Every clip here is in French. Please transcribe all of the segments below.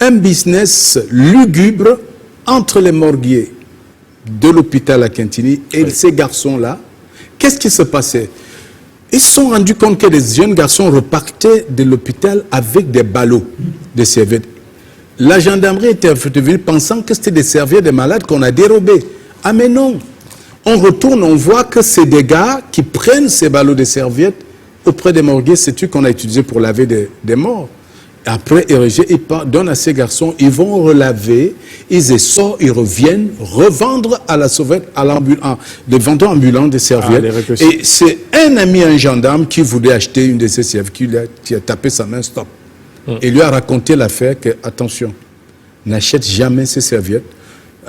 un business lugubre entre les morguiers de l'hôpital à Quintini et ces garçons-là. Qu'est-ce qui se passait? Ils se sont rendus compte que les jeunes garçons repartaient de l'hôpital avec des ballots, des serviettes. La gendarmerie était venue pensant que c'était des serviettes des malades qu'on a dérobées. Ah mais non! On retourne, on voit que c'est des gars qui prennent ces ballots de serviettes auprès des morguiers, c'est eux qu'on a utilisé pour laver des morts. Après, ils donnent à ces garçons, ils vont relaver, ils sortent, ils reviennent revendre à la sauvette, à l'ambulant, des vendeurs ambulants des serviettes. Et c'est un ami, un gendarme, qui voulait acheter une de ces serviettes, qui a tapé sa main, stop. Et lui a raconté l'affaire que, attention, n'achète jamais ces serviettes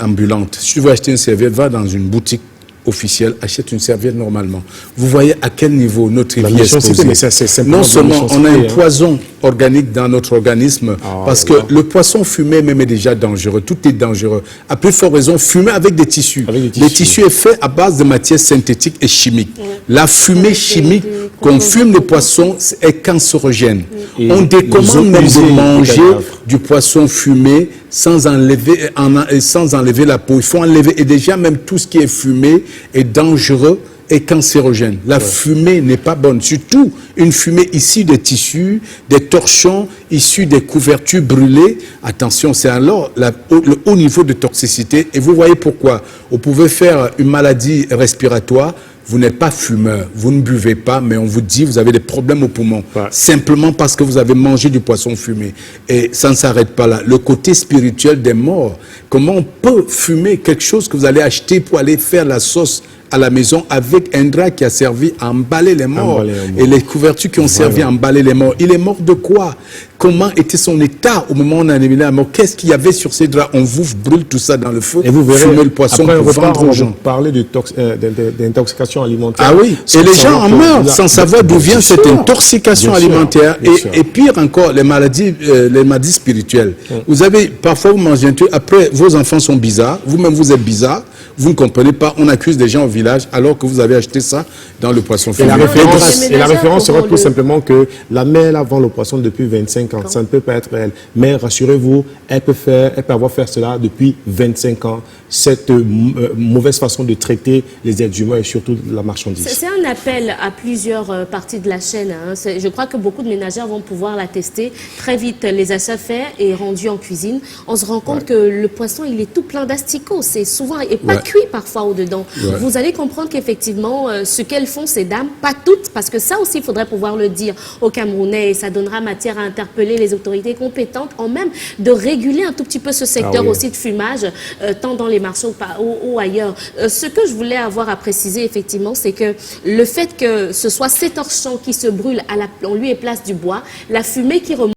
ambulantes. Si tu veux acheter une serviette, va dans une boutique officielle, achète une serviette normalement. Vous voyez à quel niveau notre vie est exposée. Non seulement on a un poison organique dans notre organisme, parce que le poisson fumé même est déjà dangereux, tout est dangereux. À plus forte raison, fumer avec des tissus. Les tissus est fait à base de matières synthétiques et chimiques. La fumée chimique qu'on fume le poisson est cancérogène. On décommande même de manger du poisson fumé sans enlever la peau. Il faut enlever, et déjà même tout ce qui est fumé est dangereux et cancérogène. La fumée n'est pas bonne, surtout une fumée issue des tissus, des torchons, issus des couvertures brûlées. Attention, c'est alors le haut niveau de toxicité. Et vous voyez pourquoi. Vous pouvez faire une maladie respiratoire. Vous n'êtes pas fumeur, vous ne buvez pas, mais on vous dit que vous avez des problèmes aux poumons. Simplement parce que vous avez mangé du poisson fumé. Et ça ne s'arrête pas là. Le côté spirituel des morts. Comment on peut fumer quelque chose que vous allez acheter pour aller faire la sauce à la maison avec un drap qui a servi à emballer les morts et les couvertures qui ont servi à emballer les morts. Il est mort de quoi? Comment était son état au moment où on a éliminé la mort? Qu'est-ce qu'il y avait sur ces draps? On vous brûle tout ça dans le feu. Et vous verrez, fumer le poisson pour vendre aux gens. Parler d'intoxication alimentaire. Ah oui, et les gens en meurent sans savoir d'où vient cette intoxication alimentaire. Et pire encore, les maladies spirituelles. Vous avez, parfois vous mangez un truc, après vos enfants sont bizarres, vous-même vous êtes bizarre, vous ne comprenez pas, on accuse des gens au village alors que vous avez acheté ça dans le poisson fumé. Et la référence serait tout simplement que la mère là, vend le poisson depuis 25 ans. Ça ne peut pas être elle. Mais rassurez-vous, elle peut avoir fait cela depuis 25 ans. Cette mauvaise façon de traiter les êtres humains et surtout la marchandise. C'est un appel à plusieurs parties de la chaîne. Hein. Je crois que beaucoup de ménagères vont pouvoir l'attester. Très vite, les achats faits et rendus en cuisine, on se rend compte que le poisson, il est tout plein d'asticots. C'est souvent, et pas cuit parfois au-dedans. Vous allez comprendre qu'effectivement, ce qu'elles font, ces dames, pas toutes, parce que ça aussi, il faudrait pouvoir le dire aux Camerounais, et ça donnera matière à interpeller les autorités compétentes, en même de réguler un tout petit peu ce secteur aussi de fumage, tant dans les marchés ou ailleurs. Ce que je voulais avoir à préciser, effectivement, c'est que le fait que ce soit ces torchons qui se brûlent en lieu et place du bois, la fumée qui remonte